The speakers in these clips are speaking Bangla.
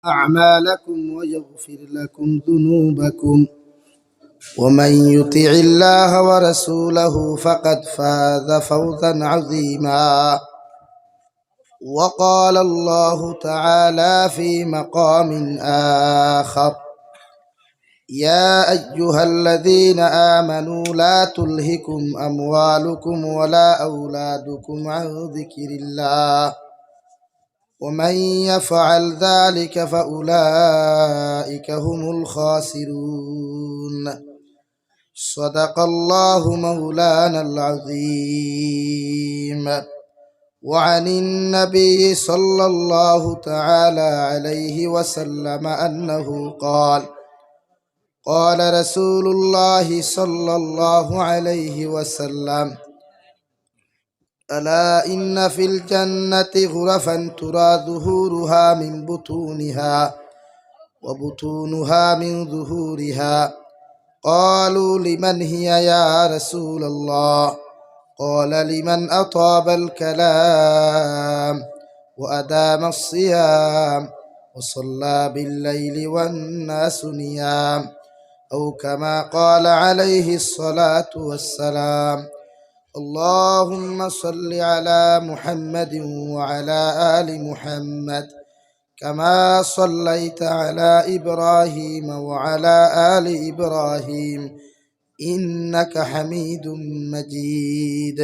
أعمالكم ويغفر لكم ذنوبكم ومن يطع الله ورسوله فقد فاز فوزا عظيما. وقال الله تعالى في مقام آخر: يا أيها الذين آمنوا لا تلهكم أموالكم ولا أولادكم عن ذكر الله ومن يفعل ذلك فأولئك هم الخاسرون. صدق الله مولانا العظيم. وعن النبي صلى الله تعالى عليه وسلم أنه قال: قال رسول الله صلى الله عليه وسلم: ألا إن في الجنة غرفا ترى ظهورها من بطونها وبطونها من ظهورها. قالوا: لمن هي يا رسول الله؟ قال: لمن أطاب الكلام وأدام الصيام وصلى بالليل والناس نيام، أو كما قال عليه الصلاة والسلام. اللهم صل على محمد وعلى آل محمد كما صليت على إبراهيم وعلى آل إبراهيم إنك حميد مجيد.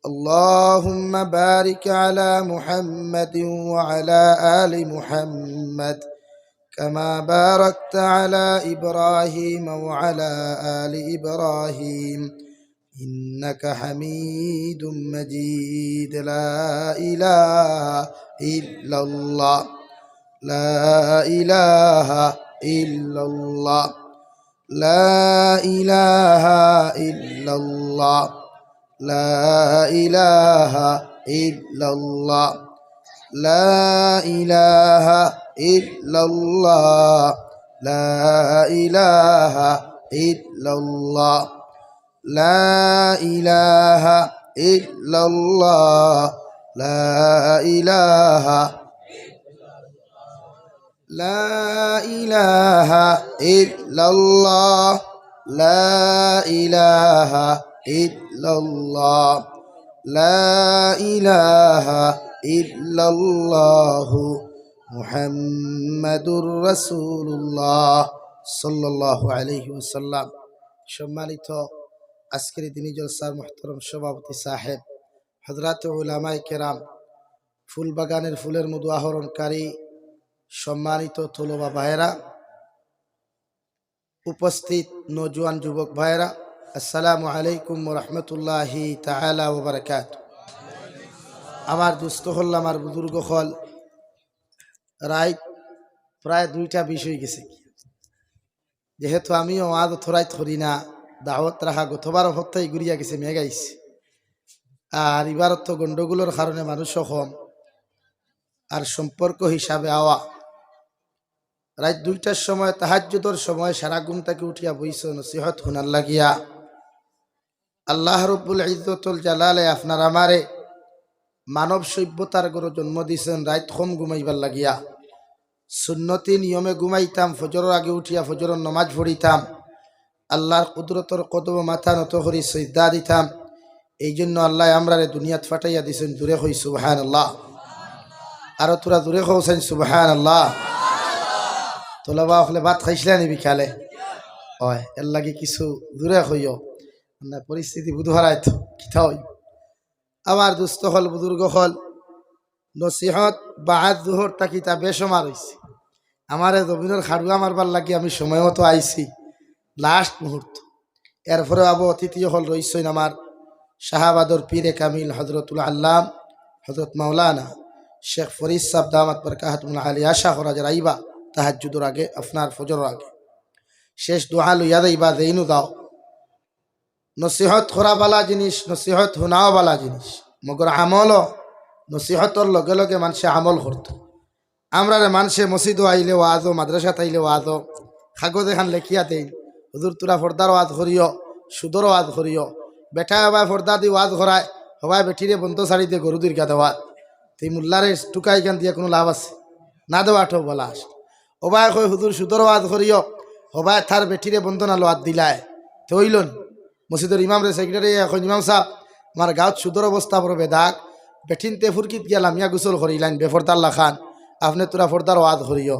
اللهم بارك على محمد وعلى آل محمد كما باركت على إبراهيم وعلى آل إبراهيم إنك حميد مجيد. لا إله إلا الله، لا إله إلا الله، لا إله إلا الله، لا إله إلا الله، لا إله إلا الله، لا إله إلا الله، لا إله إلا الله، لا إله لا إله إلا الله، لا إله إلا الله، لا إله إلا الله محمد رسول الله صلى الله عليه وسلم। সম্মানিত আজকের দিনী জলসার মুহতারাম সভাপতি সাহেব, হযরত উলামায়ে কেরাম, ফুল বাগানের ফুলের মধু আহরণকারী সম্মানিত তলবা ভাইরা, উপস্থিত নওজোয়ান যুবক ভাইরা, আসসালামু আলাইকুম ওয়া রাহমাতুল্লাহি তাআলা ওয়া বারাকাতুহু। আমার দুস্থ হল, আমার বুজুর্গ হল, রাত প্রায় 2টা বিষয় গেছে। যেহেতু আমিও আজ থরাই থরি না, দাওয়াত রাখা গতবার হত্যাই ঘুরিয়া গেছে, মেগাইছে। আর এবার তো গন্ডগোলের কারণে মানুষও কম, আর সম্পর্ক হিসাবে আওয়া রাত 2টার সময় তাহাজ্জুদের সময় সারা ঘুম থেকে উঠিয়া বইছ নসিহত শুনার লাগিয়া। আল্লাহ রব্বুল ইজ্জতুল জালালে আপনার আমারে মানব সভ্যতার গড়ে জন্ম দিয়েছেন রাত কম ঘুমাইবার লাগিয়া। সুন্নতি নিয়মে ঘুমাইতাম, ফজরের আগে উঠিয়া ফজরের নমাজ পড়িতাম, আল্লাহর কুদরতর কদম মাথা নত করি সিজদা দিতাম। এই জন্য আল্লাহ আমরারে দুনিয়াত ফাটাইয়া দিছেন। দূরে হই সুবহানাল্লাহ। আর তোরা দূরে হওছেন সুবহানাল্লাহ। তোলাবা হলে ভাত খাইছিলা নি বিকালে? হয় এর লাগে কিছু দূরে হইও না, পরিস্থিতি বুধ হারাইতো কিতা হই। আমার দুস্থ হল, বুজুর্গ হল, নসিহত বাদ জোহর তাকিতা বেসমার হয়েছে। আমার জমিনের খাড়ুয়া মারবার লাগে আমি সময় মতো আইছি লাস্ট মুহূর্ত। এরপরে আবু অতিথি হল রইছেন আমার শাহাবাদর পীরে কামিল হজরতুল আল্লাম হজরত মাওলানা শেখ ফরিদ সাহেব দামাত বরকাতুল আলী। আশা করা যায় আইবা তাহাজ্জুদের আগে, আপনার ফজরের আগে শেষ দোয়া লইয়া দেইবা, দেইনু দাও। নসিহত করা বালা জিনিস, নসিহত শুনাও বালা জিনিস, মগর আমলও নসিহতর লগে লগে মানুষে আমল করত। আমরা মানুষে মসজিদও আইলে ওয়াজও, মাদ্রাসাত আইলে ওয়াজও, কাগজ এখান লেখিয়া দেই, হুজুর তোরা ফর্দার ওয়াজ করিও, সুদর ওয়াজ করিও। বেটা হবায় ফর্দা দি ওয়াজ করায়, হবায় বেঠিরে বন্ধ শাড়ি দিয়ে গরু দীর্ঘা দেওয়া। তুই মোল্লারে টুকাই গান দিয়ে কোনো লাভ আছে? না দেওয়াটাও বলা আস ওবাই কই হুজুর সুদর ওয়াজ করিও হবাই থার বেটিরে বন্ধনা লোয়াদ দিলায় তো হইলন মসজিদের ইমাম রে সেক্রেটারি এখন ইমাম সাহেব আমার গাঁত সুদর অবস্থা বড় বেদাক বেঠিনতে ফুরকিত গেলাম ইয়া গোসল করিলাইন বেফরদাল্লা খান আপনি তোরা ফর্দার ওয়াজ করিও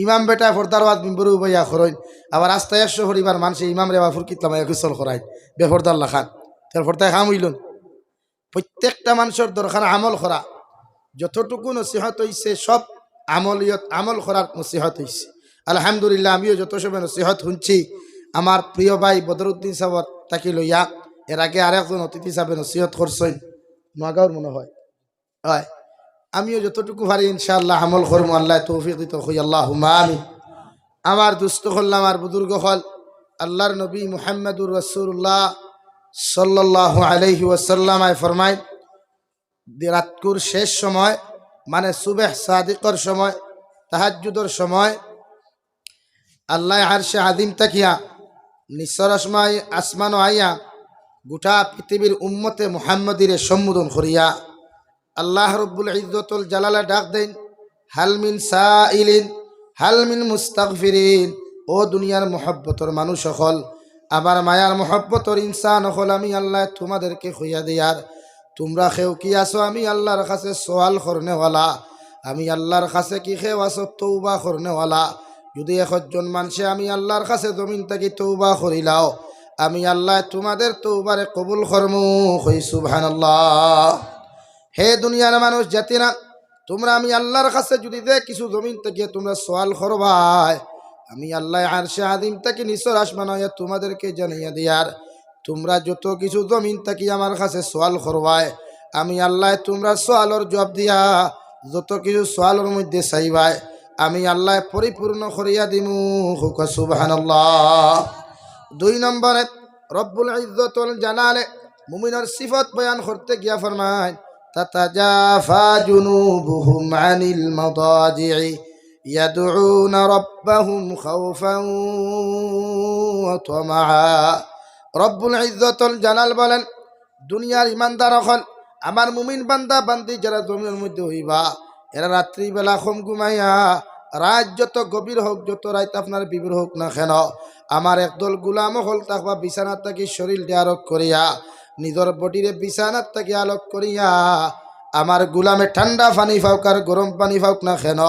ইমাম বেটা ফর্দার ওয়াজ মিম্বরু বইয়া খরইন আবার রাস্তায় 100 পরিবার মানুষে ইমাম রে বা ফুরকিতলাম ইয়া গোসল করাইন বেফরদাল্লা খান তার ফর্দায় খাম হইলন প্রত্যেকটা মানুষের দরকার আমল করা যতটুকু নসিহত হইছে সব আমল করার নসিহত হইছে আলহামদুলিল্লাহ আমিও যত সময় নসিহত শুনছি আমার প্রিয় ভাই বদরুদ্দিন সাহেব তাকে লইয়া এর আগে আরেকজন অতিথি সাহেব নসিহত করছেন নোয়াগাঁওর মনে হয় হয় আমিও যতটুকু পারি ইনশাআল্লাহ আমল করবো আল্লাহ তৌফিক দিত হই আল্লাহুম্মা আমিন আমার দুস্থ হল আমার বুজুর্গ হল আল্লাহর নবী মুহাম্মদুর রাসূলুল্লাহ সাল্লাল্লাহু আলাইহি ওয়াসাল্লাম ফরমায় রাতকুর শেষ সময় মানে সুবহ সাদিকর সময় তাহাজ্জুদের সময় আল্লাহ আরশে আযীম তাকিয়া নিসর আসমান আইয়া গোটা পৃথিবীর উম্মতে মুহাম্মদিরে সম্বোধন করিয়া আল্লাহ রব্বুল ইজ্জতুল জালালে ডাক দেন হাল মিন সাইলিন হাল মিন মুস্তাগফিরিন ও দুনিয়ার মহব্বতর মানুষ সকল আবার মায়ার মহব্বতর ইনসান সকল আমি আল্লাহ তোমাদেরকে খুইয়া দিয়ার তোমরা খেও কি আসো আমি আল্লাহর কাছে সওয়াল করনেওয়ালা আমি আল্লাহর কাছে কি খেও আসো তওবা করনেওয়ালা যদি একজন মানুষে আমি আল্লাহর কাছে জমিন থেকে তওবা করিলাও আমি আল্লাহ তোমাদের তওবারে কবুল করমু কই সুবহানাল্লাহ হে দুনিয়ার মানুষ জাতিরা তোমরা আমি আল্লাহর কাছে যদি দে কিছু জমিন থেকে তোমরা সওয়াল করবাই আমি আল্লাহ আরশে আযীম থেকে নিচের আসমান হইয়া তোমাদেরকে জানাইয়া দিয়ার তোমরা যত কিছু জমিন থেকে আমার কাছে সওয়াল করবাই আমি আল্লাহ তোমরা সওয়ালের জবাব দিয়া যত কিছু সওয়ালের মধ্যে চাইবাই আমি আল্লাহ পরিপূর্ণ করিয়া দিমু হুকা সুবহানাল্লাহ 2 নম্বরে রব্বুল ইজ্জতুল জালালে মুমিনের সিফত বয়ান করতে গিয়া ফরমায় তাতাজাফা জুনুবুহুম আনিল মাদাজি'i ইয়াদউনা রাব্বাহুম খাওফান ওয়া তামাআ রব্বুল ইজ্জতুল জালাল বলেন দুনিয়ার ইমানদার হল আমার মুমিন বান্দা বান্দি যারা জমিনের মধ্যে হইবা এরা রাত্রি বেলা কম ঘুমাইয়া রাত যত গভীর হোক যত রাত আপনার বিবর হোক না কেন আমার একদল গুলাম হল থাকবা বিছানার থাকি শরীর আলোক করিয়া নিজের বডিরে বিছানার থাকি আলোক করিয়া আমার গুলামে ঠান্ডা পানি ফাউক আর গরম পানি ফাউক না কেন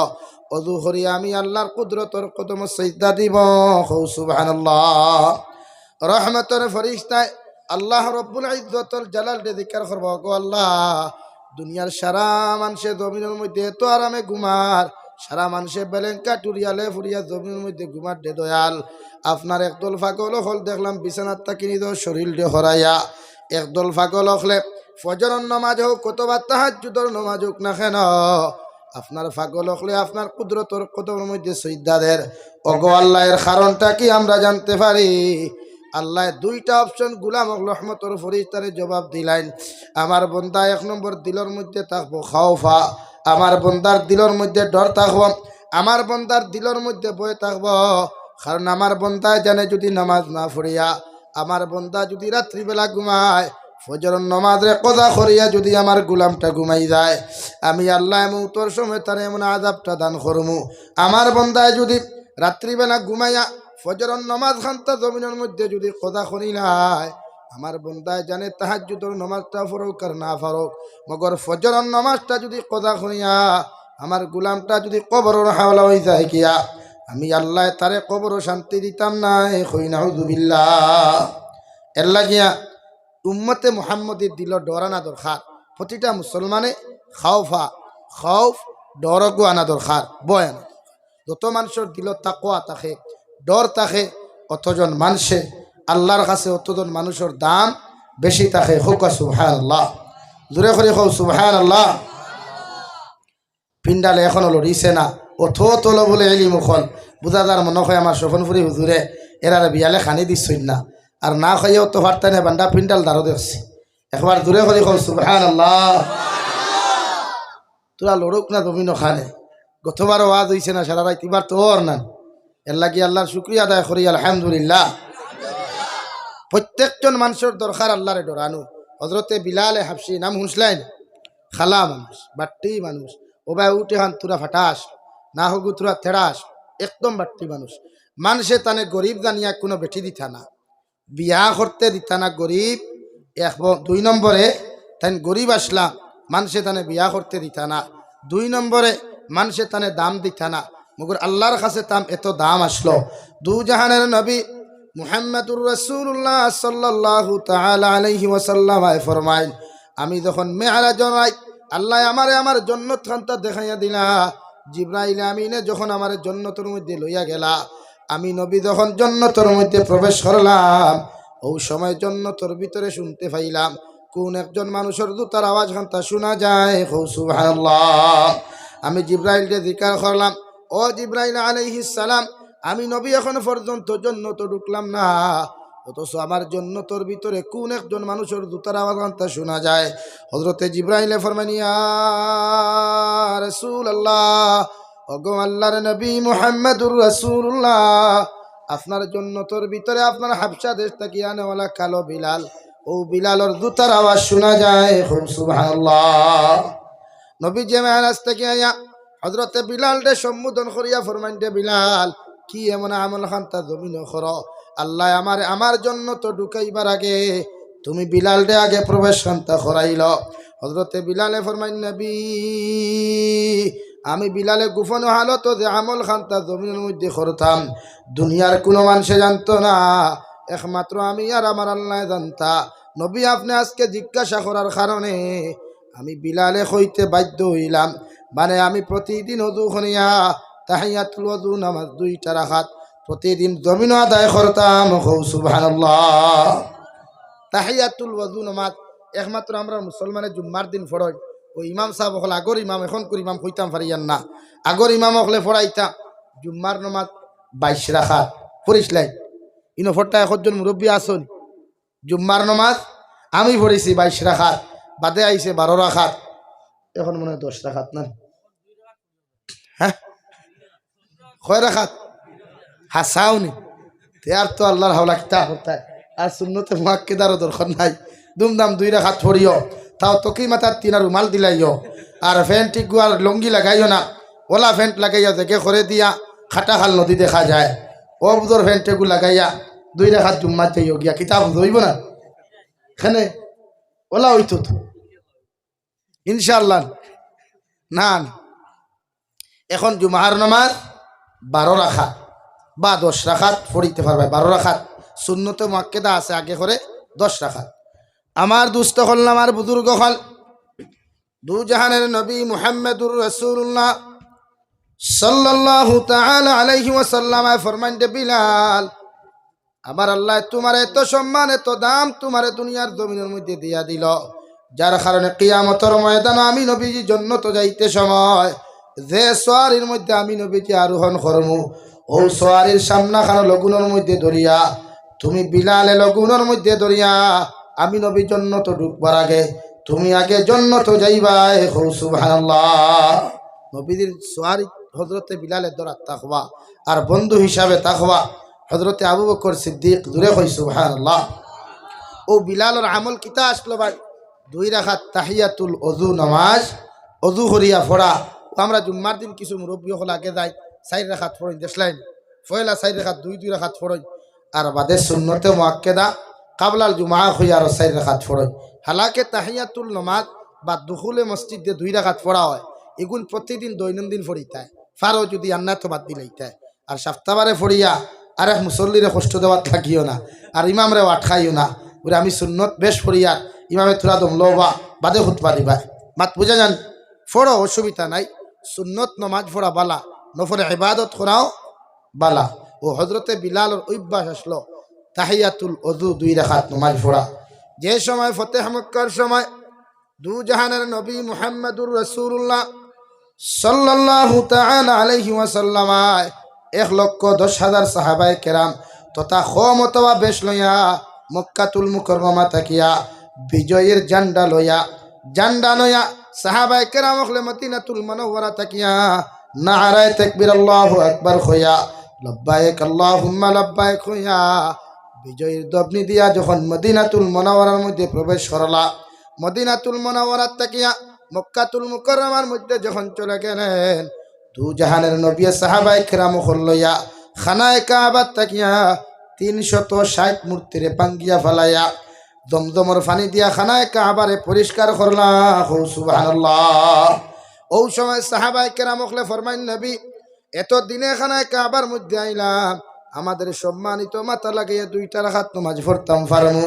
অজু করিয়া আমি আল্লাহর কুদরতর কদম সিজদা দিব সুবহানাল্লাহ রহমতের ফরিস্তায় আল্লাহ রব্বুল ইজ্জতুল জালাল জিকির করব গো আল্লাহ দুনিয়ার সারা মানুষে জমিনের মধ্যে তো আরামে ঘুমার সারা মানুষে বেলেঙ্কা টুরিয়ালে ফুরিয়া জমিনের মধ্যে ঘুমার দে দয়াল আপনার একদল পাগল হল দেখলাম বিছানার তাকি নিদ শরীর দে হরাইয়া একদল পাগল হলে ফজরের নামাজ হোক কতবার তাহাজ্জুদের নামাজ হোক না কেন আপনার পাগল হলে আপনার কুদরতর কদমের মধ্যে সিজদাদের ওগো আল্লাহর কারণটা কি আমরা জানতে পারি আল্লাহ 2টা অপশন গুলাম রহমতর ফরিস্তারে জবাব দিলেন আমার বন্দা 1 নম্বর দিলের মধ্যে থাকবো খাওফা আমার বন্দার দিলের মধ্যে ডর থাকবো আমার বন্দার দিলের মধ্যে ভয় থাকবো কারণ আমার বন্দায় জানে যদি নামাজ না পড়িয়া আমার বন্দা যদি রাত্রিবেলা ঘুমায় ফজরের নামাজে কজা করিয়া যদি আমার গুলামটা ঘুমাই যায় আমি আল্লাহ মউতর সময় তার এমন আযাবটা দান করমু আমার বন্দায় যদি রাত্রিবেলা ঘুমাইয়া ফজরের নামাজ খান্তা জমিনের মধ্যে যদি কজা করি নাই আমার বন্দায় জানে তাহাজ্জুদের নামাজটা ফরক আর না ফরক মগর ফজরের নামাজটা যদি কজা করিয়া আমার গুলামটা যদি কবরের হাওলা হয়ে যায় কিয়া আমি আল্লাহ তারে কবর শান্তি দিতাম না কই নাউযুবিল্লাহ এর লাগিয়া উম্মতে মুহাম্মদের দিল ডরানা দরকার প্রতিটা মুসলমানে খাউফ ডরগো আনা দরকার বয় আনা যত মানুষের দিল তাকওয়া থাকে ডর থাকে অতজন মানুষে আল্লাহর কাছে অতজন মানুষের দাম বেশি থাকে হোক সুবহানাল্লাহ জোরে করে হোক সুবহানাল্লাহ পিন্ডালে এখন হলো রিসে না অথ তোলো বলে এলি মুখল বুঝাদার মনে হয় আমার সফনপুরি হুজুরে এরারে বিয়ালে খানি দিচ্ছই না আর না খাইয়াও তো পারতে না বান্ডা পিন্ডাল দাঁড়ো দেখছি একবার দূরে করে হোক সুবহানাল্লাহ তোরা লড়ুক না জমিন খানে গতবারও ওয়াজ হইছে না সারা রাত এবার তো ওর না এর লাগি আল্লাহর শুকরিয়া আদায় করি আলহামদুলিল্লাহ প্রত্যেকজন মানুষের দরকার আল্লাহরে ডরানো হজরতে বিলালে হাফসি নাম শুনছিলেন খালা মানুষ বাট্টি মানুষ ওবাই উঠে হান তুরা ফাটাস না হুগুতুরা থেড়াস একদম বাট্টি মানুষ। মানুষে তানে গরিব জানিয়া কোনো বেটি দিতা না, বিয়া করতে দিতা না গরিব। দুই নম্বরে তাই গরিব আসলা মানুষে তানে বিয়া করতে দিতা না। দুই নম্বরে মানুষে তানে দাম দিতা না। মগর আল্লাহর কাছে তাম এত দাম আসলো। দু জাহানের নবী মুহাম্মদুর রাসূলুল্লাহ সাল্লাল্লাহু তাআলা আলাইহি ওয়াসাল্লাম ফরমাইল, আমি যখন মেরাজ যাই আল্লাহ আমারে আমার জান্নাত খানটা দেখাইয়া দিলা। জিবরাইল আমিনে যখন আমার জান্নাতের মধ্যে লইয়া গেলা, আমি নবী যখন জান্নাতের মধ্যে প্রবেশ করলাম, ওই সময় জান্নাতের ভিতরে শুনতে পাইলাম কোন একজন মানুষের জুতার আওয়াজ খানটা শোনা যায়। সুবহানাল্লাহ। আমি জিবরাইলকে জিজ্ঞাসা করলাম, ও জিবরাইল আলাইহিস সালাম, আমি নবী এখন পর্যন্ত জান্নাত ঢুকলাম না, অথচ আমার জান্নাতের ভিতরে কোন একজন মানুষের জুতার আওয়াজ খানটা শোনা যায়? হযরতে জিবরাইল ফরমান, ইয়া রাসূলুল্লাহ, ওগো আল্লাহর নবী মুহাম্মদুর রাসূলুল্লাহ, আপনার জান্নাতের ভিতরে আপনার হাবশা দেশ থেকে আনেওয়ালা কালো বিলাল, ও বিলালের জুতার আওয়াজ শোনা যায়। সুবহানাল্লাহ। নবী যে মেরাজ থেকে আয়া হযরতে বিলাল রে সম্বোধন করিয়া ফরমান, দে বিলাল, কি এমন আমল খানতা জমিন কর, আল্লাহ আমার জন্য তো ঢুকাইবার আগে তুমি বিলাল রে আগে প্রবেশ খানতা করাইল। হযরতে বিলালে ফরমান, নবী, আমি বিলালে গোপন হালত যে আমল খানতা জমিনের মধ্যে করতাম, দুনিয়ার কোনো মানুষে জানতো না, একমাত্র আমি আর আমার আল্লাহ জানতা। নবী, আপনি আজকে জিজ্ঞাসা করার কারণে আমি বিলালে হইতে বাধ্য হইলাম। মানে আমি প্রতিদিন ওযু করিয়া তাহিয়াতুল ওযু নামাজ 2টা রাকাত প্রতিদিন জমিন আদায় করতাম। সুবহানাল্লাহ। তাহিয়াতুল ওযু নামাজ একমাত্র আমরা মুসলমানের জুম্মার দিন পড়ই। ওই ইমাম সাহেব হল আগর ইমাম, এখন করে ইমাম কইতাম পারিয়ান না, আগর ইমাম হলে পড়াইতাম জুম্মার নামাজ 22 রাকাত পড়িসলাই। ইনফরটা একজন মুরব্বী আসন, জুম্মার নামাজ আমি পড়েছি 22 রাকাত, বাদে আইছে 12 রাকাত, এখন মনে হয় 10 রাকাত না। হ্যাঁ, কয় রাকাত হাসাউনি আর তো আল্লাহর হাওলা কিতা হতায়। আর সুন্নতে মুআক্কিদারও দরকার নাই, দুমদাম 2 রাকাত পড়িও, তাও তোকেই মাথার 3 রুমাল দিলাইও, আর ফ্যান্ট আর লঙ্গি লাগাইও না, ওলা ফ্যান্ট লাগাইয়া দেখে করে দিয়া খাটা খাল নদী দেখা যায়, ও বুধর ফ্যান্টেগু লাগাইয়া 2 রাকাত জুম্মা যাইও গিয়া কিতাব ধরইব না, এখানে ওলা হইতো তো ইনশাআল্লাহ না। এখন জুমার নামাজ 12 রাকাত বা 10 রাকাত পড়িতে পারবে। 12 রাকাত সুন্নতে মুআক্কিদা আছে, আগে করে 10 রাকাত। আমার দুস্থ হল, আমার বুজুর্গ হল, দু জাহানের নবী মুহাম্মদুর রাসূলুল্লাহ সাল্লাল্লাহু তাআলা আলাইহি ওয়াসাল্লাম ফরমান, দে বিলাল, আমার আল্লাহ তোমার এত সম্মান এত দাম তোমার দুনিয়ার জমিনের মধ্যে দিয়া দিল, যার কারণে কিয়ামতের ময়দানে আমি নবীজি জান্নাতে যাইতে সময় যে সোয়ারির মধ্যে আমি নবীজি আরোহণ করমু, ও সোয়ারির সামনাখানো লগুনের মধ্যে ধরিয়া তুমি বিলালে লগুনের মধ্যে ধরিয়া আমি নবী জান্নাতে ঢুকবার আগে তুমি আগে জান্নাতে যাইবাই। সুবহানাল্লাহ। নবীজির সোয়ারি হযরতে বিলালের দরাত তাকওয়া, আর বন্ধু হিসাবে তাকওয়া হযরতে আবু বকর সিদ্দিক। দূরে কই সুবহানাল্লাহ। ও বিলালের আমল কিতা আসলো ভাই? 2 রাকাত তাহিয়াতুল ওযু নামাজ, ওযু করিয়া পড়া। আমরা জুম্মার দিন কিছু মুরব্বী হল আগে যাই 4 রাকাত পড়ই, দেখলাইন পয়লা 4 রাকাত 2 রাকাত পড়ই, আর বাদে সুন্নতে মুআক্কিদা কাবলাল জুমা হইয়া আর 4 রাকাত পড়ই। হালাকে তাহিয়াতুল নামাজ বা দুখুলে মসজিদে 2 রাকাত পড়া হয়, এগুলো প্রতিদিন দৈনন্দিন পড়িতায় ফারো, যদি আন্না তো বাদ দিলাইতায়। আর সপ্তাহবারে পড়িয়া আর এক মুসল্লিরে কষ্ট দেওয়ার থাকিও না, আর ইমামরে আটকাইও না। ওরে আমি সুন্নত বেশ পড়িয়া ইমামে তোরা দম লবা বাদে খুতবা দিবা, মাত বুঝা যান, পড়ো, অসুবিধা নাই। সুন্নত নমাজ পড়া বালা, নফরে ইবাদত করাও বালা। ও হযরতে বিলালের অভ্যাস আসলো তাহিয়াতুল ওযু 2 রাকাত নমাজ পড়া। যে সময় ফতেহ মক্কার সময় দু জাহানের নবী মুহাম্মদুর রাসূলুল্লাহ সাল্লাল্লাহু তাআলা আলাইহি ওয়াসাল্লাম 1,10,000 সাহাবায়ে কেরাম তথা ক্ষমতাওয়া বেশ লইয়া মক্কাতুল মুকাররমা থাকিয়া বিজয়ের জান্ডা লইয়া সাহাবায়ে কেরাম হলে মদিনাতুল মুনাওয়ারা থাকিয়া নারায়ে তাকবীর আল্লাহু আকবার হইয়া লব্বাইক আল্লাহুম্মা লব্বাইক হইয়া বিজয়ের দবনি দিয়া যখন মদিনাতুল মুনাওয়ারার মধ্যে প্রবেশ করলা, মদিনাতুল মুনাওয়ারা থাকিয়া মক্কাতুল মুকাররমার মধ্যে যখন চলে গেলেন, দু জাহানের নবী সাহাবায়ে কেরাম হল্লইয়া খানায়ে কাবা তাকিয়া 360 মূর্তিরে পাঙ্গিয়া ফালাইয়া দমদমর পানি দিয়া খানায়ে কাবারে পরিষ্কার করলা। সুবহানাল্লাহ। ওই সময় সাহাবায়ে কেরাম হলে ফরমাইন, নবী এত দিনে খানায়ে কাবার মধ্যে আইলাম, আমাদের সম্মানিত মাথা লাগিয়ে 2টা রাকাত নামাজ পড়তাম পারমু,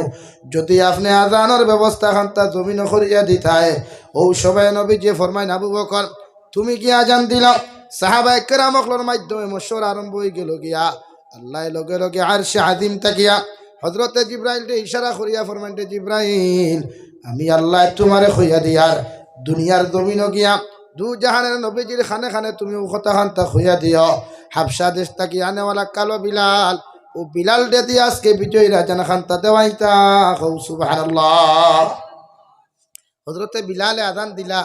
যদি আপনি আযানের ব্যবস্থা খান্তা জমিন করিয়া দিতায়। ওই সময় নবীজি ফরমাইন, আবু বকর তুমি কি আজান দিলা? সাহাবায়ে কেরামর মাধ্যমে মশওয়ারা আরম্ভ হয়ে গেল গিয়া। আল্লাহ লগে লগে আরশে আযীম তাকিয়া হযরতে জিবরাইলকে ইশারা করিয়া ফরমাইন, জিবরাইল আমি আল্লাহ তোমারে কইয়া দিয়ার দুনিয়ার জমিন গিয়া দু জাহানের নবীজির খানে খানে তুমি কথা খান্তা কইয়া দিও, হাবশা দেশ তাকি আনেওয়ালা কালো বিলাল, ও বিলাল দে দিয়ে আজকে বিজয়ী রাজান খান্তা দেওয়াইতা। সুবহানাল্লাহ। হযরতে বিলালে আযান দিলা,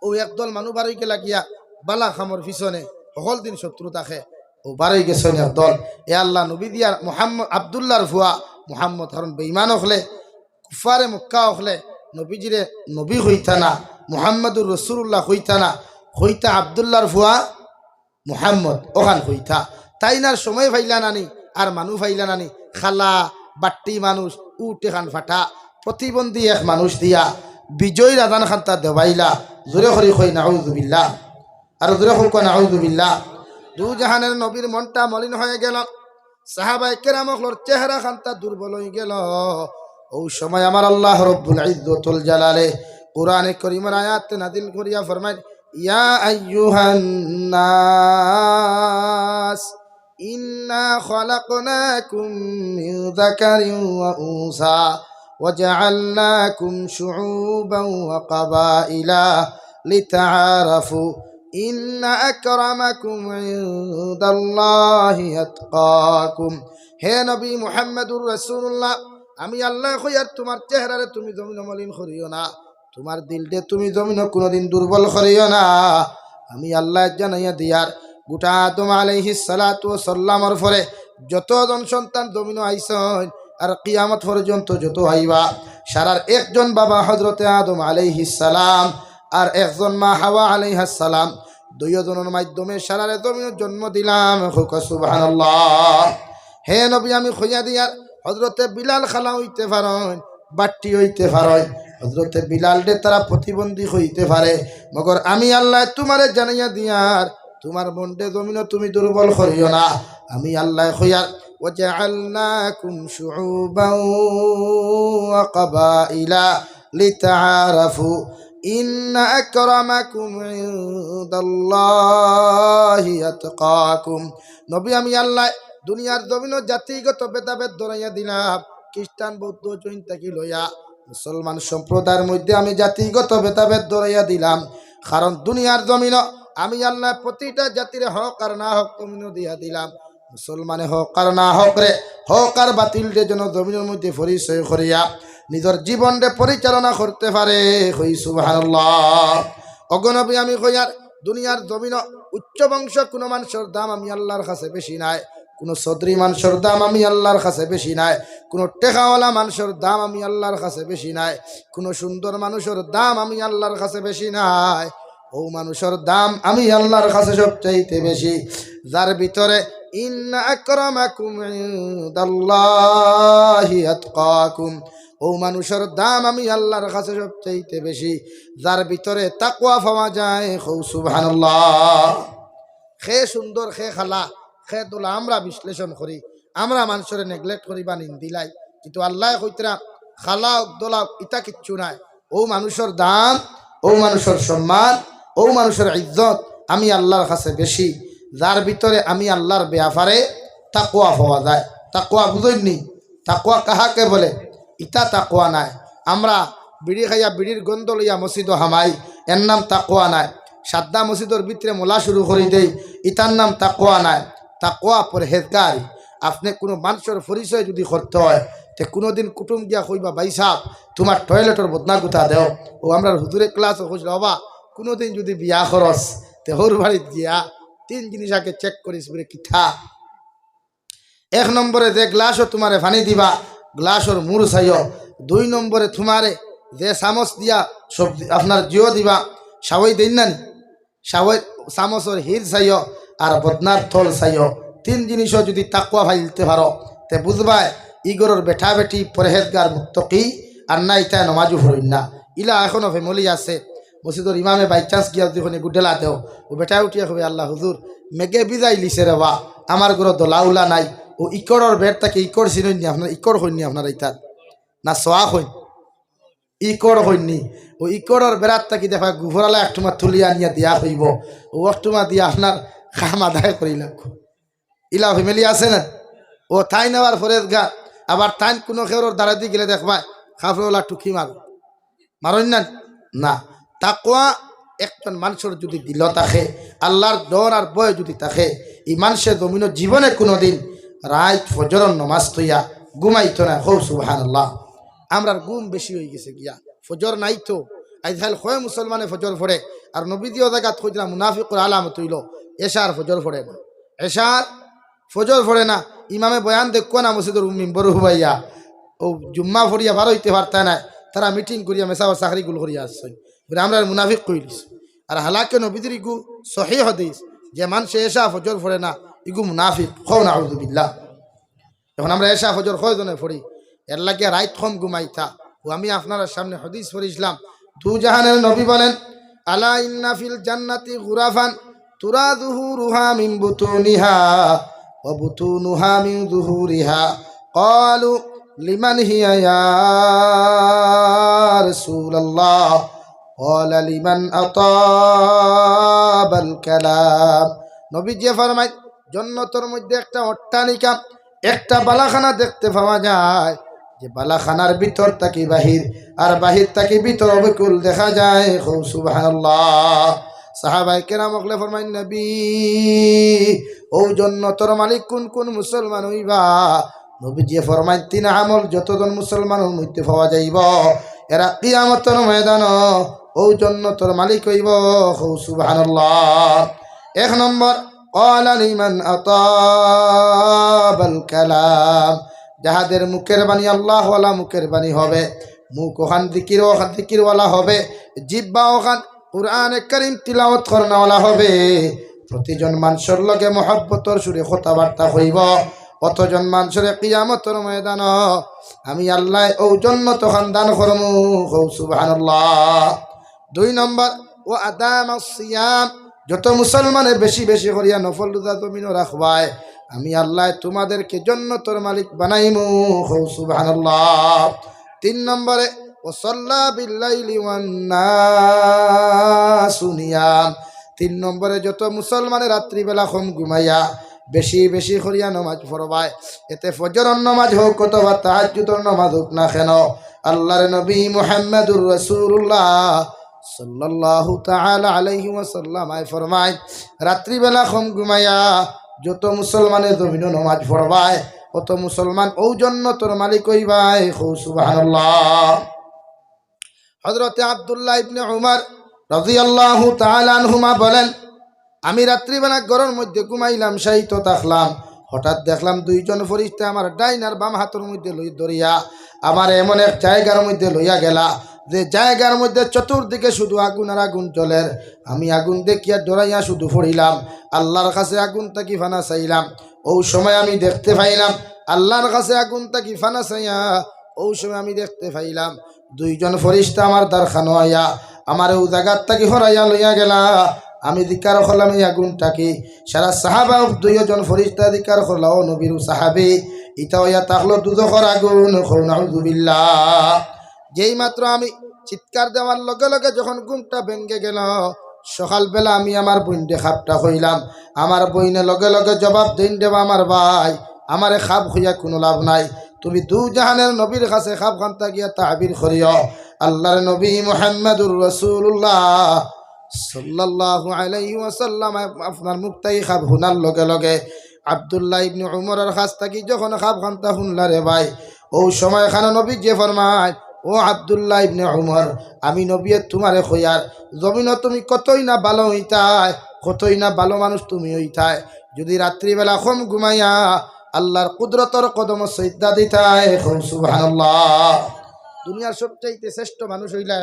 ও একদল মানুষ বারইকে লাগিয়া বালা খামর পিছনে সকল দিন শত্রু থাকে, ও বারই গেছেন একদল। এ আল্লাহ নবী দিয়ার মুহাম্মদ আব্দুল্লাহর ফুয়া মুহাম্মদ কারণ বেঈমান হলে কুফারে মক্কা হলে নবীজিরে নবী হইতা না, মুহাম্মদুর রাসূলুল্লাহ হইতা না, হইতা আব্দুল্লাহর ফুয়া মুহাম্মদ ওখান হইতা। তাইনার সময় ফাইলা নানি আর মানুষ ফাইলা নানি, খালা বাট্টি মানুষ উঠ এখান ফাটা প্রতিবন্ধী এক মানুষ দিয়া বিজয় রাজান খান্তা দেবাইলা। জোরে করি কই নাউযুবিল্লাহ, আর জোরে কই নাউযুবিল্লাহ। দু জাহানের নবীর মনটা মলিন হয়ে গেল, সাহাবায়ে কেরামর চেহারা খান্তা দুর্বল হয়ে গেল। ওই সময় আমার আল্লাহ রব্বুল ইজ্জতুল জালালে কোরআনে কারীমের আয়াত নাযিল করিয়া ফরমায়, ইয়া আইয়ুহান নাস ইন্না খালাকনাকুম মিন যাকারিন ওয়া উনসা ওয়াজআলনাকুম শুউবান ওয়া ক্বাবাইলা লিতাআরাফু ইন্না আকরামাকুম ইনদাল্লাহি আতকাকুম। হে নবী মুহাম্মদুর রাসূলুল্লাহ, আমি আল্লাহ কইয়ার তোমার চেহারারে তুমি জমিন মলিন করিও না, তোমার দিলটে তুমি জমিন কোনোদিন দুর্বল করিও না। আমি আল্লাহ জানাইয়া দিয়ার গোটা আদম আলাইহিস সালাতু ওয়াস সালামের পরে যতজন সন্তান জমিন আইছেন আর কিয়ামত পর্যন্ত যত আইবা, সারার একজন বাবা হযরতে আদম আলাইহিস সালাম আর একজন মা হাওয়া আলাইহিস সালাম, দুইজনের মাধ্যমে সারারে জমিনের জন্ম দিলাম। সুবহানাল্লাহ। হে নবী আমি কইয়া দিয়ার হযরতে বিলাল খালা হইতে পারেন, বাট্টি হইতে পারেন, হযরতে বিলাল দে তারা প্রতিবন্ধী হইতে পারে, মগর আমি আল্লাহ তোমারে জানাইয়া দিয়ার তোমার মনটে জমিন তুমি দুর্বল করিও না। আমি আল্লাহ কইয়ার ওয়াজআলনাকুম শুউবান ওয়া ক্বাবাইলা লিতাআরাফু ইন্না আকরামাকুম ইনদাল্লাহি আতকাকুম। নবী আমি আল্লাহ দুনিয়ার জমিন জাতিগত ভেদাভেদ ধরাইয়া দিলাম, খ্রিস্টান বৌদ্ধ জৈন থেকে লইয়া মুসলমান সম্প্রদায়ের মধ্যে আমি জাতিগত ভেদাভেদ ধরাইয়া দিলাম। কারণ দুনিয়ার জমিন আমি আল্লাহ প্রতিটা জাতির হক আর না হক জমিন দিয়া দিলাম। মুসলমানে হক আর না হক রে, হক আর বাতিল রে যেন জমিনের মধ্যে পরিচয় করিয়া নিজের জীবনরে পরিচালনা করতে পারে। কই সুবহানাল্লাহ। অগনবী আমি কইয়ার দুনিয়ার জমিন উচ্চ বংশ কোনো মানুষের দাম আমি আল্লাহর কাছে বেশি নাই, কোনো চৌধুরী মানুষের দাম আমি আল্লাহর কাছে বেশি নাই, কোনো টেকাওয়ালা মানুষের দাম আমি আল্লাহর কাছে বেশি নাই, কোনো সুন্দর মানুষের দাম আমি আল্লাহর কাছে বেশি নাই। ও মানুষের দাম আমি আল্লাহর কাছে সবচাইতে বেশি, যার ভিতরে ইন্না আকরামাকুম ইনদাল্লাহি আতকাকুম। ও মানুষের দাম আমি আল্লাহর কাছে সবচাইতে বেশি, যার ভিতরে তাকওয়া পাওয়া যায়। সুবহানাল্লাহ। খে সুন্দর খে খালা খে দোলা আমরা বিশ্লেষণ করি, আমরা মানুষের নেগলেক্ট করি বা নিন্দিলাই, কিন্তু আল্লাহ কইতরা খালা দোলা ইটা কিচ্ছু নাই। ও মানুষের দাম, ও মানুষের সম্মান, ও মানুষের ইজ্জত আমি আল্লাহর কাছে বেশি, যার ভিতরে আমি আল্লাহর ব্যাপারে তাকওয়া পাওয়া যায়। তাকওয়া বুঝইনি? তাকওয়া কাহাকে বলে? ইটা তাকওয়া নাই। আমরা বিড়ি খাইয়া বিড়ির গন্ধ লইয়া মসজিদ হামাই, এর নাম তাকওয়া নাই। সাদ্দা মসজিদের ভিতরে মোলা শুরু করে দেই, ইটার নাম তাকওয়া নাই। তাকওয়া পরহেজগারি। আপনি কোনো মানুষের পরিচয় যদি করতে হয় তে কোনোদিন কুটুম দিয়া কইবা, ভাই সাহ তোমার টয়লেটের বদনা গুতা দেও। ও আমরা হুজুরে ক্লাসও খুঁজলে হবা কোনোদিন যদি বিয়া খরচ তে হোর বাড়িত গিয়া 3 জিনিস আগে চেক করিস বলে কিঠা। 1 নম্বরে যে গ্লাসও তোমারে পানি দিবা গ্লাসর মুড় চাইও। 2 নম্বরে তোমারে যে চামচ দিয়া সবজি আপনার জিও দিবা, সাবই দিন না, চামচর হির চাইও আর বদনার থল চাইও, 3 জিনিসও যদি তাকওয়া ফাইলতে পারো তে বুঝবাই ইগরের বেঠা বেটি পরহেজগার মুত্তকি আর না ইটা নমাজু হইন না। ইলা এখনো ফ্যামিলি আছে মসজিদের ইমামে বাই চান্স গিয়া যখন গুডেলা দেও ও বেটা উঠিয়া কবে আল্লাহ হুজুর মেঘে বিজাই লিছে রে বা আমার ঘর দোলাউলা নাই, ও ইকড়র বেট তাকে ইকড় চিনি আপনার ইকড় হইনি আপনার ইতার না সোয়া হইন ইকড় হইনি, ও ইকড়র বেড়াত তাকি দেখা গুভরালা একটুমা তুলিয়া নিয়ে দিয়া হইব, ও একটুমা দিয়া আপনার খাম আদায় করিলাম। ইলা ফ্যামিলি আছে না, ও তাই নেওয়ার ফরেজগার আবার তাই কোনো খেউর দাঁড়াতে গেলে দেখবা খাফরওয়ালা টুকি মারুন না না। তাকওয়া একজন মানুষের যদি দিল থাকে, আল্লাহর ডর আর ভয় যদি থাকে, এই মানুষের জমিন জীবনে কোনোদিন রাত ফজরের নমাজ তৈয়া ঘুমাইতো না। হৌ সুবহানাল্লাহ। আমরার ঘুম বেশি হয়ে গেছে গিয়া, ফজর নাই তো আজকাল হয় মুসলমানে ফজর পড়ে আর নবীদিও জায়গা খুঁজলাম মুনাফিকুর আলামত হইল এশার ফজর পড়ে না, এশার ফজর পড়ে না। ইমামে বয়ান দেখো না মসজিদের মিম্বর হুবাইয়া ও জুম্মা ফরিয়া ভালো হইতে পারতা না, তারা মিটিং করিয়া মেসা চাকরিগুলো করিয়া আসছে বলে আমরা মুনাফিক কইলিস। আর হালাকে নবীদের ইগু সহি হদিস যে মানুষে এশা ফজর পড়ে না ইগু মুনাফিক, হও না আউযুবিল্লাহ। যখন আমরা এশা ফজর কয়জনে পড়ি এর লাগে রাইত কম ঘুমাইতা, ও আমি আপনার সামনে হদিস পড়িছিলাম। দু জাহানের নবী বলেন আলা ইন্না ফিল জান্নাতি গুরাফান তুরা যুহুরুহা মিন বুতুনিহা ওয়া বুতুনুহা মিন যুহুরিহা ক্বালু লিমান হিয়া ইয়া রাসূলুল্লাহ ক্বালা লিমান আতাবাল কালাম। নবী যে ফরমায় জান্নাতের মধ্যে একটা অট্টালিকা একটা বালাখানা দেখতে পাওয়া যায়, যে বালাখানার ভিতর তাকি বাহির আর বাহির তাকি ভিতর অবিকুল দেখা যায়। সুবহানাল্লাহ। সাহাবায়ে কেরাম বলে ফরমাই নবী ও জান্নাতের মালিক কোন কোন মুসলমান হইবা? নবী যে ফরমাই 3 আমল যতজন মুসলমানের মধ্যে পাওয়া যাইব এরা কিয়ামতের ময়দান ও জান্নাতের মালিক হইব। সুবহানাল্লাহ। 1 নম্বর ক্বালা লিমান আতাবাল কালাম, যাহাদের মুখের বাণী আল্লাহ ওয়ালা মুখের বাণী হবে, মুখ ওখান জিকিরওয়ালা হবে, জিহ্বা ওখান কুরআনে কারীম তিলাওয়াত করনেওয়ালা হবে, প্রতিজন মানুষের লগে মহব্বতর সুরে কথাবার্তা হইব, অতজন মানুষের কিয়ামতের ময়দান আমি আল্লাহ ও জান্নাত খানদান করমু। সুবহানাল্লাহ। 2 নম্বর ও আদামাস সিয়াম, যত মুসলমানে বেশি বেশি করিয়া নফল রোজা জমিন রাখবায় আমি আল্লাহ তোমাদেরকে জান্নাতের মালিক বানাইমু। সুবহানাল্লাহ। 3 নম্বরে ও সাল্লা বিল্লাইলি ওয়ান নাসু নিয়াম, 3 নম্বরে যত মুসলমানে রাত্রিবেলা কম ঘুমাইয়া বেশি বেশি করিয়া নামাজ পড়বায়, এতে ফজরের নামাজ হোক অথবা তাহাজ্জুদের নামাজ হোক না কেন আল্লাহর নবী মুহাম্মদুর রাসূলুল্লাহ সাল্লাল্লাহু তাআলা আলাইহি ওয়াসাল্লাম ফরমায় রাত্রিবেলা কম ঘুমাইয়া যত মুসলমানের জমিন নামাজ পড়বায় অত মুসলমান ও জান্নাতের মালিক হইবাই। সুবহানাল্লাহ। হযরত আব্দুল্লাহ ইবনে উমর রাদিয়াল্লাহু তাআলা আনহুমা বলেন আমি রাত্রিবেলা ঘরের মধ্যে ঘুমাইলাম, শায়িত থাকলাম, হঠাৎ দেখলাম 2 জন ফেরেশতা আমার ডাইন আর বাম হাতের মধ্যে লই ধরিয়া আমার এমন এক জায়গার মধ্যে লইয়া গেলা যে জায়গার মধ্যে চতুর্দিকে শুধু আগুন আর আগুন চলের। আমি আগুন দেখিয়া ডরাইয়া শুধু পড়িলাম, আল্লাহর কাছে আগুন তাকি ফানা চাইলাম। ও সময় আমি দেখতে পাইলাম আল্লাহর কাছে আগুন তাকি ফানা চাইয়া ও সময় আমি দেখতে পাইলাম 2 জন ফেরেশতা আমার দ্বারখানো আইয়া আমার ও জায়গার তাকি হরাইয়া লইয়া গেলা। আমি দিকার করলাম এই আগুনটাকে, সারা সাহাবা 2 জন ফেরেশতা দিকার করলা ও নবীর সাহাবী ইতা হইয়া তাকলো দুজখর আগুন। নাউযুবিল্লাহ। যেই মাত্র আমি চিৎকার দেওয়ার লগে লগে যখন ঘুমটা ভেঙ্গে গেল, সকালবেলা আমি আমার বইনকে খাপটা হইলাম, আমার বইনে লগে লগে জবাব দিন দেবা আমার ভাই আমারে খাপ হইয়া কোনো লাভ নাই, তুমি 2 জাহানের নবীর কাছে খাপ খান্তা গিয়া তাহবির করিও। আল্লাহর নবী মুহাম্মদুর রাসূলুল্লাহ সাল্লাল্লাহু আলাইহি ওয়াসাল্লাম আপনার মুক্তাই খাপ হুনার লগে লগে আব্দুল্লাহ ইবনে উমরের কাছ থেকে যখন খাপ খান্তা শুনলা রে ভাই, ও সময় খানা নবী যে ফরমায় ও আব্দুল্লাহ ইবনে উমর আমি নবী তোমারে কইয়ার জমিন তুমি কতই না ভালো হইতায়, কতই না ভালো মানুষ তুমি হইতায় যদি রাত্রিবেলা কম ঘুমাইয়া আল্লাহর কুদরতর কদম সজদা দিতায়। সুবহানাল্লাহ। দুনিয়ার সবচাইতে শ্রেষ্ঠ মানুষ হইলা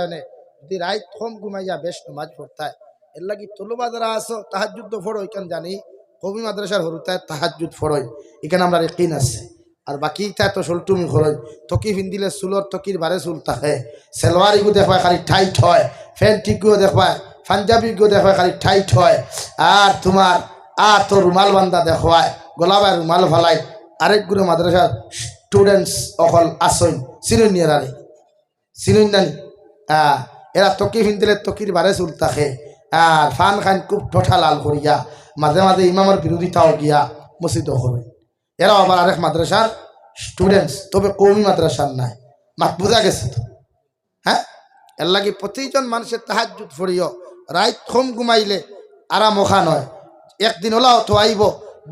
যদি রাত কম ঘুমাইয়া বেশ নামাজ পড়তায়, এর লাগি তলবা যারা আসো তাহাজ্জুদ তো ফড়ো এখান জানি কবি মাদ্রাসার হরুতায় তাহাজ্জুদ ফড়ই এখানে আমরা রেকিন আছে আর বাকি তাই তো সলটুমি খরচ তকি ফিন্দিলে চুলর তকির বারে চুল থাকে সেলওয়ারিগো দেখবা খালি টাইট হয় ফ্যান্টিগুও দেখবা পাঞ্জাবিগুও দেখবা খালি টাইট হয় আর তোমার তো রুমাল বান্ধা দেখবায় গলাবায় রুমাল ফেলায় আরেকগুলো মাদ্রাসার স্টুডেন্টস অকল আসইন চিনুন নিয়ে রারে চিনুন নানি এরা তকি ফিন্দিলে তকির বারে চুল থাকে আর ফান খান খুব ঠোঁঠা লাল করিয়া মাঝে মাঝে ইমামের বিরোধিতাও গিয়া মসজিদ করে এরা আবার আরেক মাদ্রাসার স্টুডেন্টস তবে কৌমি মাদ্রাসার নাই মাত বোঝা গেছে তো হ্যাঁ এর লাগে প্রতিজন মানুষের তাহাজ্জুদ ফড়িও রাইত কম ঘুমাইলে আরাম ওখা নয় একদিন ওলাও তো আইব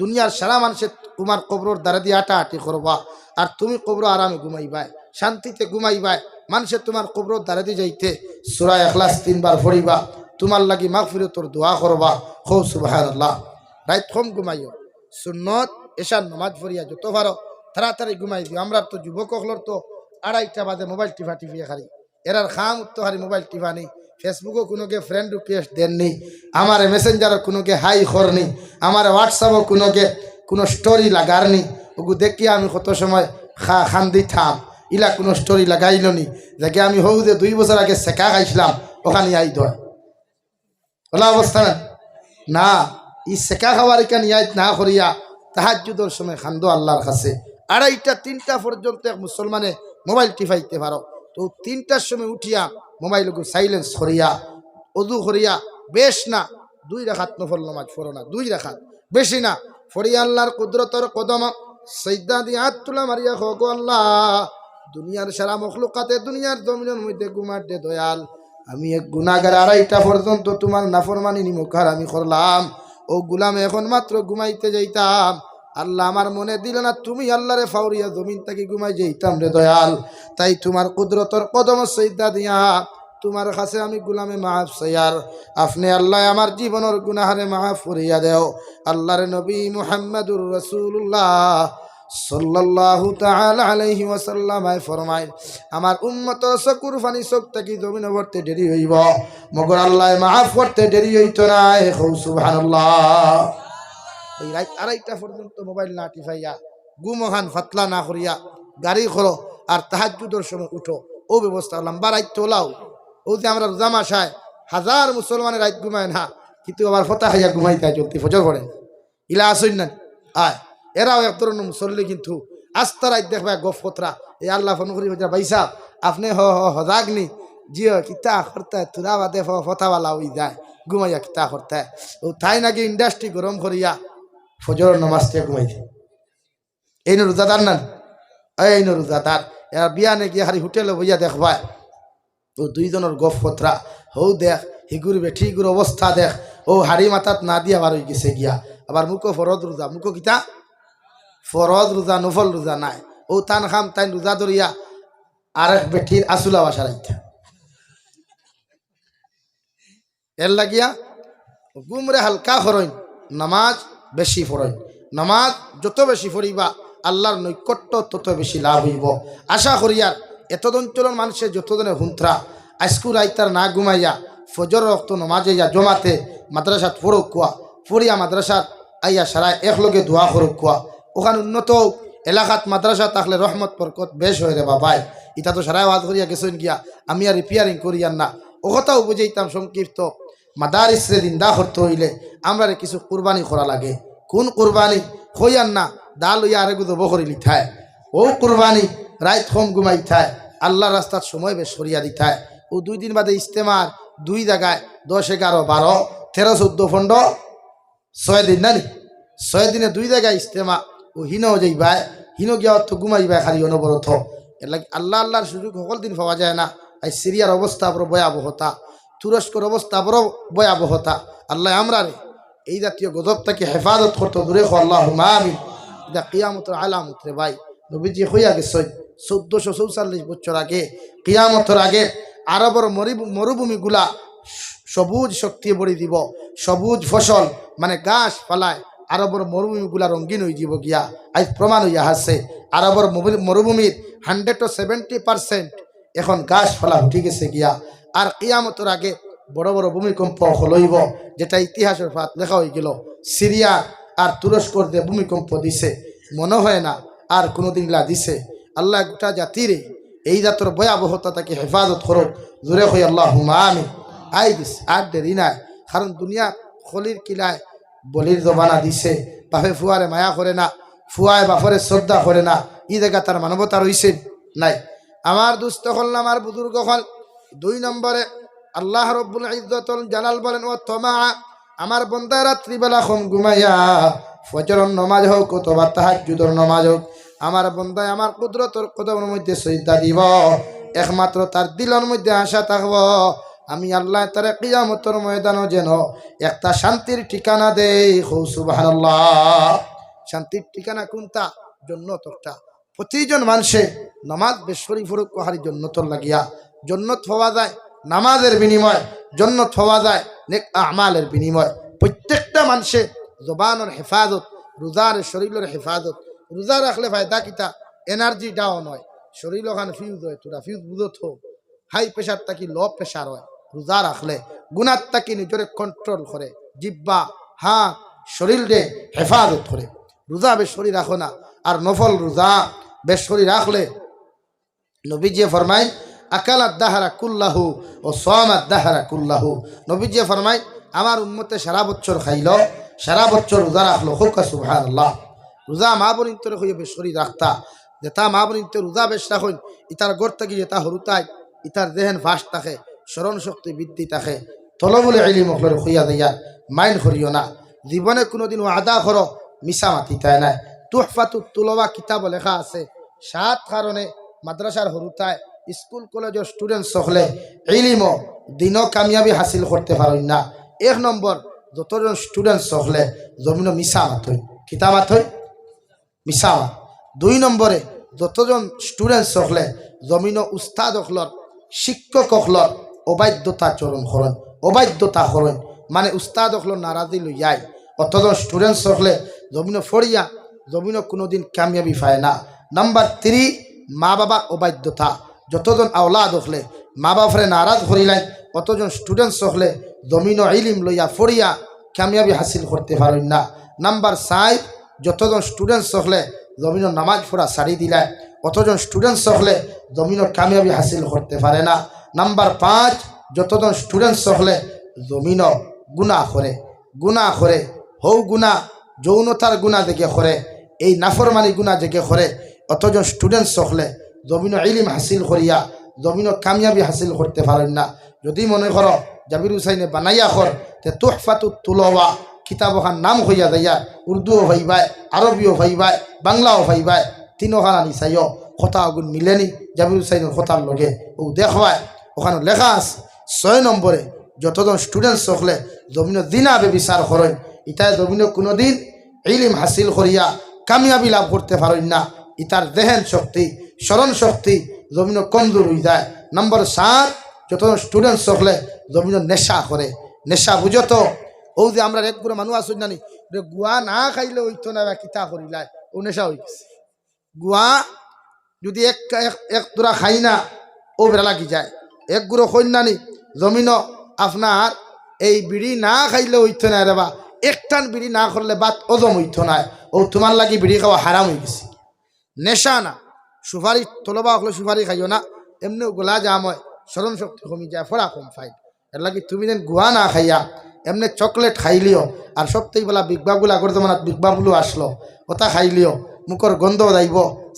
দুনিয়ার সারা মানুষের তোমার কবরর দ্বারা দিয়ে আটাআটি করবা আর তুমি কবর আরামে ঘুমাইবাই শান্তিতে ঘুমাইবাই মানুষের তোমার কবরর দ্বারা দিয়ে যাইতে সূরা ইখলাস 3 বার পড়িবা তোমার লাগি মাগফিরাতর দোয়া করবা খো সুবহানাল্লাহ রাইত কম ঘুমাইও সুন্নত এশার নামাজ পড়িয়া যত পারো তাড়াতাড়ি ঘুমাই দিও আমরা তো যুবক হলর তো 2:30টা বাজে মোবাইল টিফিয়ে খালি এরার খাম উত্তো হারি মোবাইল টিফা নেই ফেসবুকও কোনোকে ফ্রেন্ড রিকোয়েস্ট দেননি আমার মেসেঞ্জারও কোনোকে হাই করনি আমার হোয়াটসঅ্যাপও কোনোকে কোনো স্টোরি লাগারনি ওগু দেখি আমি কত সময় খান্দি থাম ইলা কোনো স্টোরি লাগাইল নি দেখে আমি হৌ যে 2 বছর আগে শেখা খাইছিলাম ওখানে আই দয় ওলা অবস্থা না ই শেখা খাওয়ার এখানে আই না করিয়া তাহাজ্জুদের সময় খান্দো আল্লাহর কাছে 2:30টা 3টা পর্যন্ত এক মুসলমানে মোবাইল টিফাইতে পারো তো 3টার সময় উঠিয়া মোবাইলকে সাইলেন্স করিয়া ওযু করিয়া বেশ না 2 রাকাত নফল নামাজ পড়ো না 2 রাকাত বেশি না ফড়িয়া আল্লাহর কুদরতর কদম সাজদা দিয়ে হাত তুলা মারিয়া খোকো আল্লাহ দুনিয়ার সারা মখলুকাতে দুনিয়ার জমিনের মধ্যে গুমার দে দয়াল আমি এক গুনাহগার 2:30টা পর্যন্ত তোমার নাফরমানি নিমুখার আমি করলাম ও গুলাম এখন মাত্র ঘুমাইতে যাইতাম আল্লাহ আমার মনে দিল না তুমি আল্লাহরে ফাউরিয়া জমিন থেকে ঘুমাই যাইতাম রে দয়াল তাই তোমার কুদরতর কদম সাজদা দিয়া তোমার কাছে আমি গুলামে মাফ চাইয়ার আপনি আল্লাহ আমার জীবনের গুনাহরে মাফ করিয়া দেও আল্লাহর নবী মুহাম্মদুর রাসূলুল্লাহ সাল্লাল্লাহু তাআলা আলাইহি ওয়াসাল্লাম ফরমায় আমার উম্মতর চকুর পানি চোখ থেকে জমিনে ভরতে দেরি হইব মগর আল্লাহ মাফ করতে দেরি হইতো না সুবহানাল্লাহ এই রাত 2:30টা পর্যন্ত মোবাইল না টিপাইয়া গুমহান ফাতলা না করিয়া গাড়ি করো আর তাহাজ্জুদের সময় উঠো ও ব্যবস্থা লম্বা রাত তোলাও ও যে আমরা রোজা মাসায় হাজার মুসলমানের রাত ঘুমায় না কিন্তু আবার ফতা খাইয়া ঘুমাইতে চলতে ফজর পড়ে ইলা আসইন না আয় এরাও এক ধরনের মুসল্লি কিন্তু আস্তা রাত দেখবা গফ ফতরা এই আল্লাহ ফোন করি ভাইসা আপনি হজাগনি জিও কিতা করতে তুরা বাদে ফতাওয়ালা হয়ে যায় ঘুমাইয়া কিতা করতে ও তাই নাকি ইন্ডাস্ট্রি গরম করিয়া ফজর নামাজতে ঘুমাইছে এই রোজাদার না এই রোজাদার এরা বিয়ানে গিয়ে হারি হোটেলে বইয়া দেখবা ও 2 জনের গফ ফতরা হৌ দেখ হিগুর বেঠিগুর অবস্থা দেখ ও হাড়ি মাথাত না দিয়া বার হয়ে গেছে গিয়া আবার মুখো ফরজ রোজা মুখো কিতা ফরজ রোজা নফল রোজা নাই ও তান খাম তাই রোজা ধরিয়া আরেক বেঠির আসুলা বাসা রাইতা এর লাগিয়া গুমরে হালকা ফরইন নামাজ বেশি ফরইন নামাজ যত বেশি ফরিবা আল্লাহর নৈকট্য তত বেশি লাভ হইব আশা করিয়ার এত অঞ্চলের মানুষের যতজনে হুন্ত্রা আইস্কুল আইতার না ঘুমাইয়া ফজর রক্ত নমাজে যা জমাতে মাদ্রাসাত ফরক কুয়া ফরিয়া মাদ্রাসাত আইয়া সারায় একলগে দোয়া করক কুয়া ওখানে উন্নত এলাকাত মাদ্রাসা থাকলে রহমত বরকত বেশ হয়ে রে বাবাই ইটা তো সারায় ওয়াজ করিয়া গেছেন গিয়া আমি আর রিপেয়ারিং করিয়ার না ও কথাও বুঝাইতাম সংক্ষিপ্ত মাদারিসরে জিন্দা করতে হইলে আমরা কিছু কুরবানি করা লাগে কোন কুরবানি হইয়ার না ডাল হইয়া আরেক বকরি লিথায় ও কুরবানি রাত কম ঘুমাই থায় আল্লাহ রাস্তার সময় বেশ সরিয়া দিথায় ও 2 দিন বাদে ইস্তেমার 2 জায়গায় 10, 11, 12, 13, 14, 15, 6 দিন নানি 6 দিনে 2 জায়গায় ইস্তেমা ও হিনও যাইবাই হিনো গিয়া তো ঘুমাইবা খালি অনবরত এর লাগে আল্লাহ আল্লাহর সুযোগ সকল দিন পাওয়া যায় না এই সিরিয়ার অবস্থা বড় ভয়াবহতা তুরস্কর অবস্থা বড় ভয়াবহতা আল্লাহ আমরা রে এই জাতীয় গজব থেকে হেফাজত করতে দূরে আল্লাহুম্মা আমিন এটা কিয়ামতের আলামত রে ভাই নবীজি হইয়া গেছে 1444 বছর আগে কিয়ামতের আগে আরবের মরুভূমিগুলা সবুজ শক্তি ভরে দিব সবুজ ফসল মানে ঘাস পালায় আরবের মরুভূমিগুলা রঙিন হয়ে যাব গিয়া আজ প্রমাণ হইয়া আছে আরবের মরুভূমির 170% এখন ঘাস পালা উঠে গেছে গিয়া আর কিয়ামতের আগে বড় বড় ভূমিকম্প হলইব, যেটা ইতিহাসের পাত লেখা হয়ে গেল। সিরিয়া আর তুরস্কর যে ভূমিকম্প দিছে, মনে হয় না আর কোনোদিন লা দিছে। আল্লাহ গোটা জাতিরে এই জাতর ভয়াবহতা তাকে হেফাজত করুক, জোরে হই আল্লাহুম্মা আমিন। আই দিস আর দেরি নাই, কারণ দুনিয়া খলির কিলায় বলির জবানা দিছে। বাপে ফুয়ারে মায়া করে না, ফুয়ায় বাপরে শ্রদ্ধা করে না, ই জায়গা তার মানবতা রইছে নাই। আমার দুস্থ হল না, আমার বুজুর্গ হল। 2 নম্বরে আল্লাহ রব্বুল ইজ্জতুল জালাল বলেন, ও তোমা আমার বন্দা রাত্রিবেলা কম ঘুমাইয়া ফজরের নামাজ হোক অথবা তাহাজ্জুদের নামাজ হোক, আমার বন্দায় আমার কুদরতের কদমের মধ্যে সিজদা দিব, একমাত্র তার দিলের মধ্যে আশা থাকব আমি আল্লাহ তার কিয়ামতের ময়দানে যেন একটা শান্তির ঠিকানা দেই। সুবহানাল্লাহ। শান্তির ঠিকানা কোনটা? জান্নাতটা। প্রতিজন মানুষে নামাজ বেশরি ফুরুক কোহারি জান্নাতর লাগিয়া। জান্নাত পাওয়া যায় নামাজের বিনিময়, জান্নাত পাওয়া যায় নেক আমালের বিনিময়। প্রত্যেকটা মানুষে জবানের হেফাজত, রোজার শরীরের হেফাজত। রোজা রাখলে ফায়দা কিতা? এনার্জি ডাউন হয়, শরীর ওখানে ফিউজ হয়, তোরা ফিউজ বুঝত হাই প্রেশার থাকি লো প্রেশার হয়। রোজা রাখলে গুনার থাকি নিজরে কন্ট্রোল করে, জিব্বা হাত শরীরে হেফাজত করে। রোজা বেশরি রাখো না। আর নফল রোজা বেশরি রাখলে নবীজি ফরমায় আকালাত দাহারা কুল্লাহু ও সামাত দাহারা কুল্লাহু। নবীজি ফরমায় আমার উম্মতে সারা বছর খাইল, সারা বছর রোজা রাখলো। হুকা সুবহানাল্লাহ। রোজা মা বোনিন্তর হইয়া বেশরি রাখতা, যেটা মা বোনিন্তর রোজা বেশ রাখুন, ইতার গড় থাকি যেটা হরুতায়, ইতার দেহেন ফাঁস থাকে, স্মরণ শক্তি বৃদ্ধি থাকে। তলবুল ইলম হল হইয়া দিয়া মাইন্ড করিও না। জীবনে কোনোদিন আদা করো মিশা মাতি তাই নাই। তুহফাতুত তুলবা কিতাব লেখা আছে 7 কারণে মাদ্রাসার হরুতায় স্কুল কলেজের স্টুডেন্ট সকলে ইলিম দিনও কামিয়াবি হাসিল করতে পারেন না। 1 নম্বর, যতজন স্টুডেন্ট সকলে জমিন মিশা মাত হই, কিতাব মাত হই মিশা মাত। 2 নম্বরে, যতজন স্টুডেন্ট সকলে জমিন উস্তাদ অখলর শিক্ষক অখলর অবাধ্যতা চরণ করেন, অবাধ্যতা করেন মানে উস্তাদ অখলর নারাজি লইয়াই। অতজন স্টুডেন্ট সকলে জমিন ফড়িয়া জমিন কোনোদিন কামিয়াবি পায় না। নাম্বার 3, মা বাবার অবাধ্যতা। যতজন আওলাদ হলে মা বাপরে নারাজ করিলেন, অতজন স্টুডেন্ট সকলে জমিন ইলিম লইয়া ফড়িয়া কামিয়াবি হাসিল করতে পারেন না। নাম্বার 4, যতজন স্টুডেন্ট সকলে জমিন নামাজ পড়া ছাড়ি দিলেন, অতজন স্টুডেন্ট সকলে জমিন কামিয়াবি হাসিল করতে পারে না। নাম্বার 5, যতজন স্টুডেন্ট সকলে জমিন গুনাহ করে হৌ গুনাহ যৌনতার গুনাহ দেখে করে, এই নাফরমানি গুনাহ দেখে করে, অতজন স্টুডেন্ট সকলে জমিন ইলিম হাসিল করিয়া জমিন কামিয়াবি হাসিল করতে পারেন না। যদি মনে করো জাবির হুসাইনে বানাইয়া কর তে তুহফাতুত তুলওয়া কিতাবখান নাম হইয়া যাইয়া, উর্দুও ভাইবাই, আরবিও ভাইবাই, বাংলাও ভাইবাই, তিনোখানা নিচাইও কথা গুণ মিলেনি জাবির হুসাইনের কথার লগে ও দেখবায় ওখানে লেখা আছে। 6 নম্বরে, যতজন স্টুডেন্ট সকলে জমিন দিনাবে বিচার করেন, ইটায় জমিন কোনোদিন ইলিম হাসিল করিয়া কামিয়াবি লাভ করতে পারেন না। ইতার দেহেন শক্তি স্মরণ শক্তি জমিন কমজোর হয়ে যায়। নম্বর 7, যতজন স্টুডেন্ট সকলে জমিন নেশা করে। নেশা বুঝত ও যে আমরা এক গুড়া মানুষ আসুন জানি গুয়া না খাইলে হইতো না কিতা করিলাই, ও নেশা হয়ে গেছে। গুয়া যদি এক তোরা খাই না ও বেড়া লাগি যায়। এক গুঁড়ো কন্যানি জমিন আপনার এই বিড়ি না খাইলে হইতো না রে বা, একটান বিড়ি না করলে বাত ওজম হইতো না, ও তোমার লাগি বিড়ি খাওয়া হারাম হয়ে গেছে। নেশা না, সুপারি তলবা হলে সুপারি খাইও না, এমনি গোলা জাম হয়, স্মরণ শক্তি কমি যায়, ফোড়া কম ফাই। এর লাগি তুমি যেন গুয়া না খাইয়া এমনি চকলেট খাইলিও, আর সপ্তাহে বেলা বিগবাবগুলা করতে মানে বিগবাবগুলো আসলো ওটা খাইলিও, মুখর গন্ধ যাইব,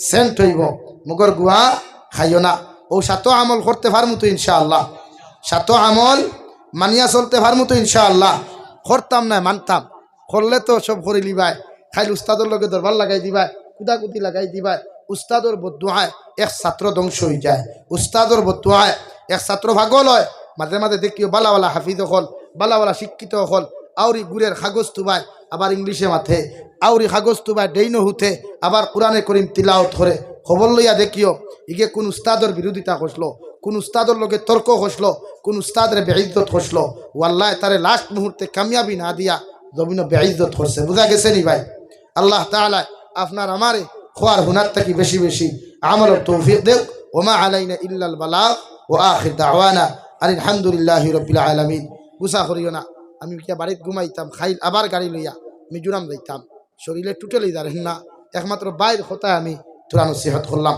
সেন্ট হইব, মুখর গুয়া খাইও না। ও 7 আমল করতে পারমু তো ইনশাআল্লাহ, 7 আমল মানিয়া চলতে পারমু তো ইনশাআল্লাহ। করতাম না মানতাম, করলে তো সব করে লিবাই, খাইল উস্তাদর লগে দরবার লাগাই দিবাই, কুদাকুতি লাগাই দিবাই। উস্তাদর বদুয়ায় এক ছাত্র ধ্বংস হয়ে যায়, উস্তাদর বদুয়ায় এক ছাত্র ভাগল হয়। মাঝে মাঝে দেখিও বালাওয়ালা হাফিজ হল, বালাওয়ালা শিক্ষিত হল, আউরি গুড়ের কাগজ তুবায় আবার ইংলিশে মাথে, আউরি কাগজ তুবায় ডেইনো হুথে আবার কোরআনে করিম তিলাওত করে। খবর লইয়া দেখিও ইগে কোন উস্তাদর বিরোধিতা করলো, কোন উস্তাদর লগে তর্ক করলো, কোন উস্তাদের বেইজ্জত করলো, ওয়াল্লাহ তারে লাস্ট মুহূর্তে কামিয়াবি না দিয়া জমিন বেইজ্জত করছে। বুঝা গেছে নি ভাই? আল্লাহ তাআলা আপনার আমারে খোয়ার হুনার থেকে বেশি বেশি আমলের তৌফিক দেও। ওমা আলাইনা ইল্লাল বালাগ ওয়া আখির দাওয়ানা আর আলহামদুলিল্লাহ রব্বিল আলামিন। গুসা করিও না, আমি কিয়া বাড়িত ঘুমাইতাম, খাইল আবার গাড়ি লইয়া মিজোরাম যাইতাম, শরীরে টুটেলি দাঁড়েন না, একমাত্র বাইর কথা আমি তোরা নসিহত করলাম।